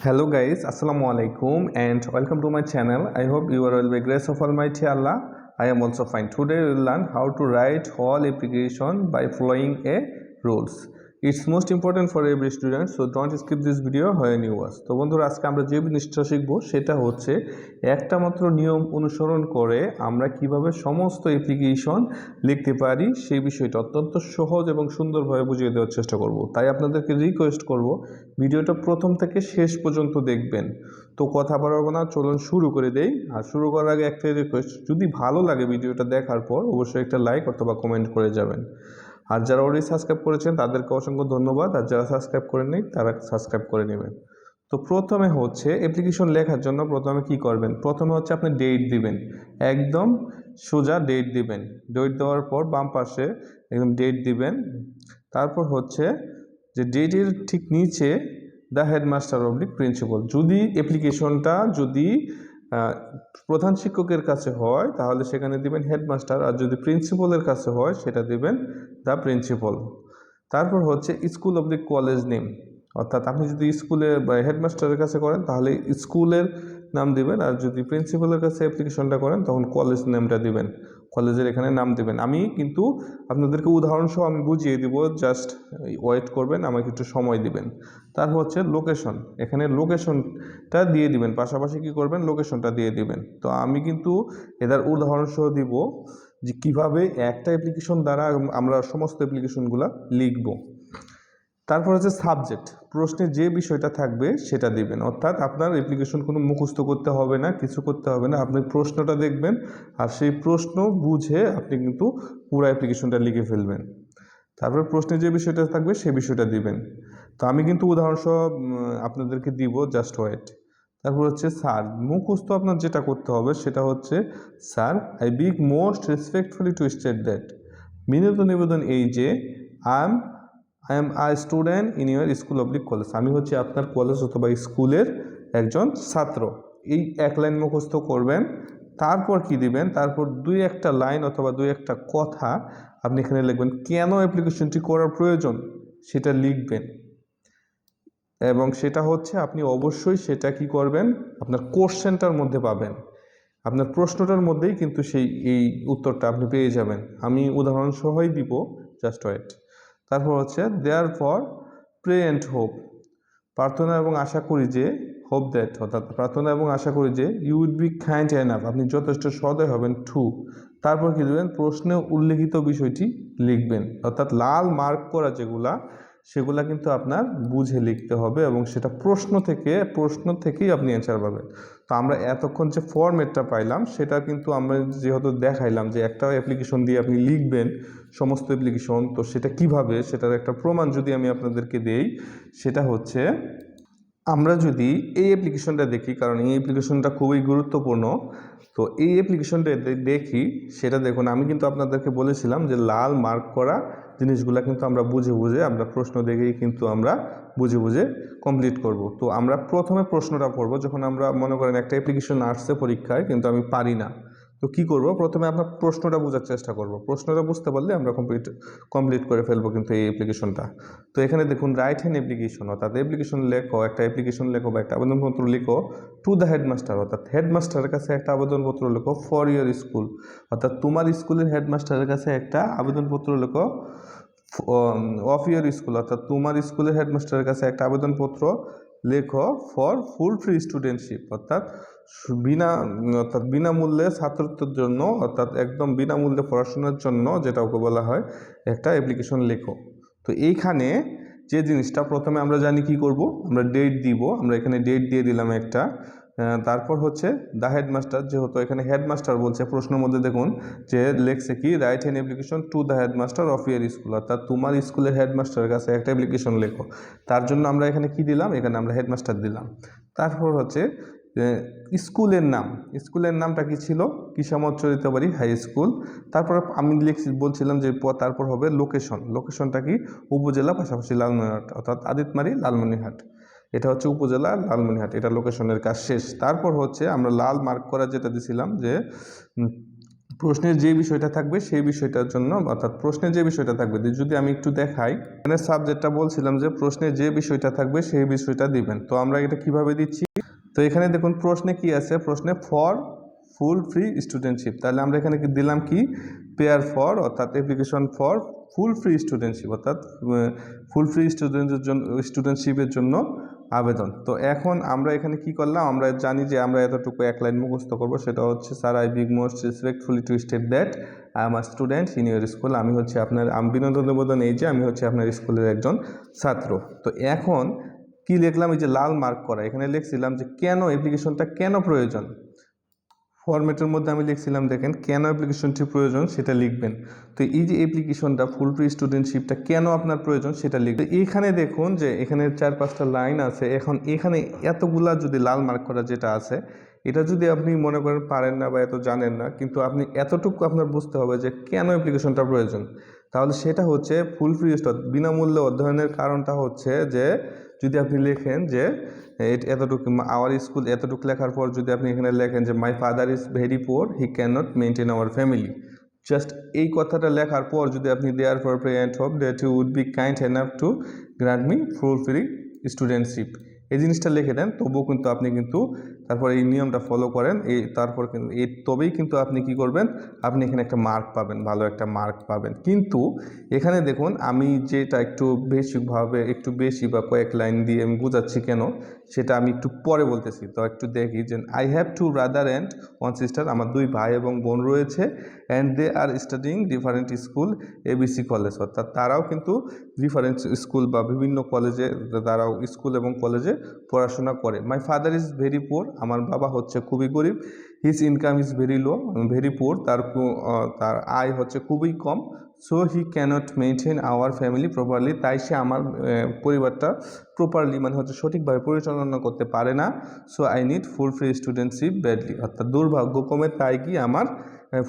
Hello guys, Assalamu alaikum and welcome to my channel. I hope you are all by grace of Almighty Allah. I am also fine. Today we will learn how to write whole application by following a rules. It's most important for every student, so don't skip this video when you watch. তো বন্ধুরা আজকে আমরা যে জিনিসটা শিখবো সেটা হচ্ছে একটা মাত্র নিয়ম অনুসরণ করে আমরা কিভাবে সমস্ত অ্যাপ্লিকেশন লিখতে পারি সেই বিষয়টা অত্যন্ত সহজ এবং সুন্দরভাবে বুঝিয়ে দেওয়ার চেষ্টা করব। তাই আপনাদেরকে রিকোয়েস্ট করব ভিডিওটা প্রথম থেকে শেষ পর্যন্ত দেখবেন। তো কথা বাড়াবো না, চলুন শুরু করে দেই। আর শুরু করার আগে একটা রিকোয়েস্ট, যদি ভালো লাগে ভিডিওটা দেখার পর অবশ্যই একটা লাইক অথবা কমেন্ট করে যাবেন। আর যারা অলরেডি সাবস্ক্রাইব করেছেন তাদেরকে অসংখ্য ধন্যবাদ, আর যারা সাবস্ক্রাইব করেননি তারা সাবস্ক্রাইব করে নেবেন। তো প্রথমে হচ্ছে অ্যাপ্লিকেশন লেখার জন্য প্রথমে কি করবেন, প্রথমে হচ্ছে আপনি ডেট দিবেন, একদম সোজা ডেট দিবেন। ডেট দেওয়ার পর বাম পাশে একদম ডেট দিবেন। তারপর হচ্ছে যে ডেটের ঠিক নিচে দ্য হেডমাস্টার অবলিক প্রিন্সিপাল। যদি অ্যাপ্লিকেশনটা যদি প্রধান শিক্ষকের কাছে হয় তাহলে সেখানে দিবেন হেডমাস্টার, আর যদি প্রিন্সিপালের কাছে হয় সেটা দিবেন দ্য প্রিন্সিপাল। তারপর হচ্ছে school of the college name, অর্থাৎ আপনি যদি স্কুলে বা হেডমাস্টারের কাছে করেন তাহলে স্কুলের নাম দিবেন, আর যদি প্রিন্সিপালের কাছে অ্যাপ্লিকেশনটা করেন তখন কলেজ নেমটা দিবেন, কলেজের এখানে নাম দিবেন। আমি কিন্তু আপনাদেরকে উদাহরণসহ আমি বুঝিয়ে দিব, জাস্ট ওয়েট করবেন, আমাকে একটু সময় দিবেন। তারপর হচ্ছে লোকেশন, এখানে লোকেশনটা দিয়ে দিবেন, পাশাপাশি কি করবেন লোকেশনটা দিয়ে দিবেন। তো আমি কিন্তু এটার উদাহরণসহ দিব যে কীভাবে একটা অ্যাপ্লিকেশন দ্বারা আমরা সমস্ত অ্যাপ্লিকেশনগুলো লিখব। তারপর হচ্ছে সাবজেক্ট, প্রশ্নে যে বিষয়টা থাকবে সেটা দিবেন, অর্থাৎ আপনার অ্যাপ্লিকেশন কোনো মুখস্থ করতে হবে না, কিছু করতে হবে না, আপনি প্রশ্নটা দেখবেন আর সেই প্রশ্ন বুঝে আপনি কিন্তু পুরো অ্যাপ্লিকেশনটা লিখে ফেলবেন। তারপর প্রশ্নে যে বিষয়টা থাকবে সেই বিষয়টা দিবেন। তো আমি কিন্তু উদাহরণসহ আপনাদেরকে দিব, জাস্ট ওয়েট। তারপর হচ্ছে স্যার, মুখস্থ আপনার যেটা করতে হবে সেটা হচ্ছে sir I beg most respectfully to state that, বিনীত নিবেদন এই যে I am a student in your school oblique college, আমি হচ্ছে আপনার কলেজ অথবা স্কুলের একজন ছাত্র। এই এক লাইন মুখস্থ করবেন। তারপর কি দিবেন, তারপর দুই একটা লাইন অথবা দুই একটা কথা আপনি এখানে লিখবেন, কেন অ্যাপ্লিকেশনটি করার প্রয়োজন সেটা লিখবেন। এবং সেটা হচ্ছে আপনি অবশ্যই সেটা কি করবেন, আপনার কোশ্চেনটার মধ্যে পাবেন, আপনার প্রশ্নটার মধ্যেই কিন্তু এই উত্তরটা আপনি পেয়ে যাবেন। আমি উদাহরণসহই দিব, জাস্ট ওয়েট। তারপর হচ্ছে therefore pray and hope, প্রার্থনা এবং আশা করি যে, হোপ দ্যাট অর্থাৎ প্রার্থনা এবং আশা করি যে you would be kind enough, আপনি যথেষ্ট সদয় হবেন টু। তারপর কি দেবেন, প্রশ্নে উল্লেখিত বিষয়টি লিখবেন, অর্থাৎ লাল মার্ক করা যেগুলা সেগুলা কিন্তু আপনার বুঝে লিখতে হবে এবং সেটা প্রশ্ন থেকেই আপনি অ্যান্সার পাবেন। তো আমরা এতক্ষণ যে ফরম্যাটটা পাইলাম সেটা কিন্তু আমরা যেহেতু দেখাইলাম যে একটা অ্যাপ্লিকেশন দিয়ে আপনি লিখবেন সমস্ত অ্যাপ্লিকেশন, তো সেটা কিভাবে, সেটার একটা প্রমাণ যদি আমি আপনাদেরকে দেই, সেটা হচ্ছে আমরা যদি এই অ্যাপ্লিকেশনটা দেখি, কারণ এই অ্যাপ্লিকেশনটা খুবই গুরুত্বপূর্ণ। তো এই অ্যাপ্লিকেশনটা দেখি, সেটা দেখুন, আমি কিন্তু আপনাদেরকে বলেছিলাম যে লাল মার্ক করা জিনিসগুলো কিন্তু আমরা বুঝে আমরা প্রশ্ন দেখেই কিন্তু আমরা বুঝে কমপ্লিট করব। তো আমরা প্রথমে প্রশ্নটা পড়ব, যখন আমরা মনে করেন একটা অ্যাপ্লিকেশন আসছে পরীক্ষায় কিন্তু আমি পারি না, তো কি করব, প্রথমে আপনার প্রশ্নটা বোঝার চেষ্টা করব, প্রশ্নটা বুঝতে পারলে আমরা কমপ্লিট করে ফেলবো কিন্তু এই অ্যাপ্লিকেশনটা। তো এখানে দেখুন রাইট হ্যান্ড অ্যাপ্লিকেশন, অর্থাৎ অ্যাপ্লিকেশন লেখো, একটা অ্যাপ্লিকেশন লেখো বা একটা আবেদনপত্র লিখো টু দ্য হেডমাস্টার, অর্থাৎ হেডমাস্টারের কাছে একটা আবেদনপত্র লেখো ফর ইউর স্কুল, অর্থাৎ তোমার স্কুলের হেডমাস্টারের কাছে একটা আবেদনপত্র লেখো অফ ইউর স্কুল, অর্থাৎ তোমার স্কুলের হেডমাস্টারের কাছে একটা আবেদনপত্র লেখো ফর ফুল ফ্রি স্টুডেন্টশিপ, অর্থাৎ বিনামূল্যে ছাত্রত্বের জন্য, অর্থাৎ একদম বিনামূল্যে পড়াশোনার জন্য, যেটা ওকে বলা হয় একটা অ্যাপ্লিকেশন লেখো। তো এইখানে যে জিনিসটা প্রথমে আমরা জানি কি করব, আমরা ডেট দিব, আমরা এখানে ডেট দিয়ে দিলাম একটা। তারপর হচ্ছে দ্য হেডমাস্টার, যেহেতু এখানে হেডমাস্টার বলছে প্রশ্নের মধ্যে দেখুন যে লেখছে কি write an application to the headmaster of your school, অর্থাৎ তোমার স্কুলের হেডমাস্টারের কাছে একটা অ্যাপ্লিকেশন লেখো। তার জন্য আমরা এখানে কি দিলাম, এখানে আমরা হেডমাস্টার দিলাম। তারপর হচ্ছে স্কুলের নামটা কি ছিল, কিশামত চরিতাবাড়ি হাই স্কুল। তারপর আমি বলছিলাম যে তারপর হবে লোকেশনটা কি উপজেলা, পাশাপাশি লালমনিরহাট, অর্থাৎ আদিতমারি লালমনিরহাট, এটা হচ্ছে উপজেলা লালমনিরহাট, এটা লোকেশনের কাজ শেষ। তারপর হচ্ছে আমরা লাল মার্ক করা যেটা দিছিলাম যে প্রশ্নের যে বিষয়টা থাকবে সেই বিষয়টার জন্য, অর্থাৎ প্রশ্নের যে বিষয়টা থাকবে, যদি আমি একটু দেখাই, এখানে সাবজেক্টটা বলছিলাম যে প্রশ্নের যে বিষয়টা থাকবে সেই বিষয়টা দিবেন। তো আমরা এটা কিভাবে দিচ্ছি, তো এখানে দেখুন প্রশ্নে কি আছে, প্রশ্নে ফর ফুল ফ্রি স্টুডেন্টশিপ, তাহলে আমরা এখানে কি দিলাম, কি পেয়ার ফর, অর্থাৎ application for full free studentship, অর্থাৎ ফুল ফ্রি স্টুডেন্টশিপের জন্য আবেদন। তো এখন আমরা এখানে কি করলাম, আমরা জানি যে আমরা এতটুকু এক লাইন মুখস্থ করবো, সেটা হচ্ছে sir I beg most respectfully to state that I am a student in your school, আমি হচ্ছে আপনার বিনোদন নিবেদন এই যে আমি হচ্ছে আপনার স্কুলের একজন ছাত্র। তো এখন কি লিখলাম, এই যে লাল মার্ক করা, এখানে লিখছিলাম যে কেন অ্যাপ্লিকেশনটা কেন প্রয়োজন, ফরম্যাটের মধ্যে আমি লিখছিলাম, দেখেন কেন অ্যাপ্লিকেশনটি প্রয়োজন সেটা লিখবেন। তো এই যে অ্যাপ্লিকেশনটা ফুল ফ্রি স্টুডেন্টশিপটা কেন আপনার প্রয়োজন সেটা লিখবেন। এইখানে দেখুন যে এখানে 4-5টা লাইন আছে, এখন এখানে এতগুলা যদি লাল মার্ক করা যেটা আছে, এটা যদি আপনি মনে করেন পারেন না বা এত জানেন না, কিন্তু আপনি এতটুকু আপনার বুঝতে হবে যে কেন অ্যাপ্লিকেশনটা প্রয়োজন, তাহলে সেটা হচ্ছে ফুল ফ্রি বিনামূল্যে অধ্যয়নের কারণটা হচ্ছে যে যদি আপনি লেখেন যে এতটুকু আওয়ার স্কুল, এতটুকু লেখার পর যদি আপনি এখানে লেখেন যে my father is very poor, he can not maintain our family, just এই কথাটা লেখার পর যদি আপনি therefore pray and hope that you would be kind enough to grant me full free studentship, এই জিনিসটা লিখে দেন, তবুও কিন্তু আপনি কিন্তু তারপর এই নিয়মটা ফলো করেন, এই তারপর কিন্তু তবেই কিন্তু আপনি কি করবেন, আপনি এখানে একটা মার্ক পাবেন, ভালো একটা মার্ক পাবেন। কিন্তু এখানে দেখুন আমি যেটা একটু বেশি বা কয়েক লাইন দিয়ে আমি বোঝাচ্ছি কেন, সেটা আমি একটু পরে বলতেছি। তো একটু দেখি যে I have two brother and one sister, আমার 2 ভাই এবং বোন রয়েছে, and they are studying different school ABC college, অর্থাৎ তারাও কিন্তু ডিফারেন্ট স্কুল বা বিভিন্ন কলেজে তারাও স্কুল এবং কলেজে পড়াশোনা করে। My father is very poor, আমার বাবা হচ্ছে খুবই গরিব। His income is very low, very poor, তার আয় হচ্ছে খুবই কম। So he cannot maintain our family properly, তাই সে আমার পরিবারটা প্রপারলি মানে হচ্ছে সঠিকভাবে পরিচালনা করতে পারে না। So I need full free studentship badly, অর্থাৎ দুর্ভাগ্যক্রমে তাই কি আমার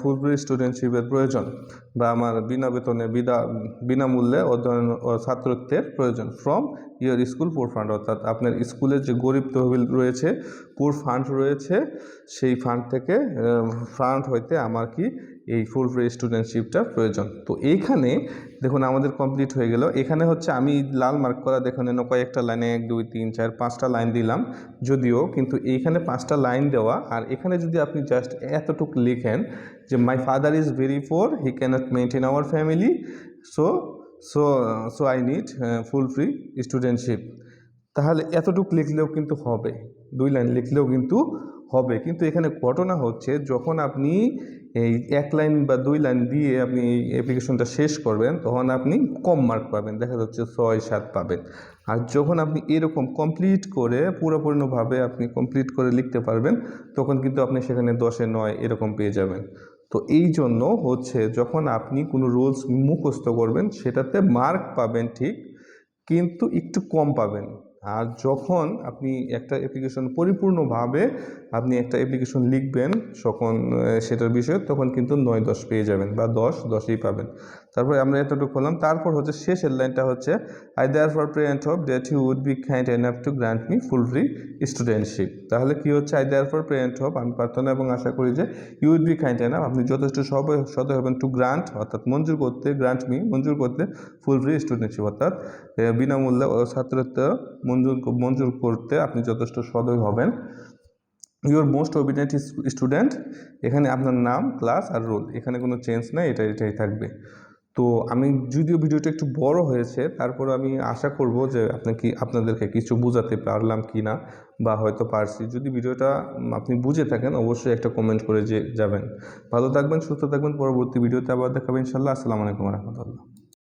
ফুল ফ্রি স্টুডেন্টশিপের প্রয়োজন, বা আমার বিনা বেতনে বিনামূল্যে অধ্যয়ন ও ছাত্রত্বের প্রয়োজন ফ্রম ইয়োর স্কুল পুর ফান্ড, অর্থাৎ আপনার স্কুলের যে গরিব তহবিল রয়েছে, পুর ফান্ড রয়েছে, সেই ফান্ড হইতে আমার কি এই ফুল ফ্রি স্টুডেন্টশিপটা প্রয়োজন। তো এইখানে দেখুন আমাদের কমপ্লিট হয়ে গেল। এখানে হচ্ছে আমি লাল মার্ক করা দেখুন কয়েকটা লাইনে 1 2 3 4 5টা লাইন দিলাম যদিও, কিন্তু এইখানে 5টা লাইন দেওয়া, আর এখানে যদি আপনি জাস্ট এতটুকু লিখেন যে my father is very poor, he cannot maintain our family, so so so I need full free studentship, তাহলে এতটুকু লিখলেও কিন্তু হবে, 2 লাইন লিখলেও কিন্তু হবে। কিন্তু এখানে ঘটনা হচ্ছে যখন আপনি এই 1 লাইন বা 2 লাইন দিয়ে আপনি এই অ্যাপ্লিকেশনটা শেষ করবেন, তখন আপনি কম মার্ক পাবেন, দেখা যাচ্ছে 6-7 পাবেন। আর যখন আপনি এরকম কমপ্লিট করে পুরোপূর্ণভাবে আপনি কমপ্লিট করে লিখতে পারবেন, তখন কিন্তু আপনি সেখানে 10-এ 9 এরকম পেয়ে যাবেন। তো এই জন্য হচ্ছে যখন আপনি কোনো রুলস মুখস্থ করবেন সেটাতে মার্ক পাবেন ঠিক, কিন্তু একটু কম পাবেন। আর যখন আপনি একটা অ্যাপ্লিকেশন পরিপূর্ণভাবে আপনি একটা অ্যাপ্লিকেশন লিখবেন তখন সেটার বিষয়ে তখন কিন্তু 9-10 পেয়ে যাবেন, বা 10-10ই পাবেন। তারপরে আমরা এতটুকু করলাম, তারপর হচ্ছে শেষের লাইনটা হচ্ছে I therefore pray and hope that you would be kind enough to grant me full free studentship, তাহলে কি হচ্ছে I therefore pray and hope, আমি প্রার্থনা এবং আশা করি যে you would be kind enough, আপনি যথেষ্ট সদয় হবেন টু গ্রান্ট, অর্থাৎ মঞ্জুর করতে ফুল ফ্রি স্টুডেন্টশিপ, অর্থাৎ বিনামূল্যে ছাত্রত্ব মঞ্জুর করতে আপনি যথেষ্ট সদয় হবেন। ইউর মোস্ট ওবিডিয়েন্ট স্টুডেন্ট, এখানে আপনার নাম, ক্লাস আর রোল, এখানে কোনো চেঞ্জ নাই, এটাই থাকবে। তো আমি যদিও ভিডিওটা একটু বড় হয়েছে, তারপর আমি আশা করব যে আপনাদেরকে কিছু বোঝাতে পারলাম কি না, বা হয়তো পারছি। যদি ভিডিওটা আপনি বুঝে থাকেন অবশ্যই একটা কমেন্ট করে যাবেন। ভালো থাকবেন, সুস্থ থাকবেন, পরবর্তী ভিডিওতে আবার দেখাবেন ইনশাআল্লাহ। আসসালামু আলাইকুম রহমতুল্লাহ।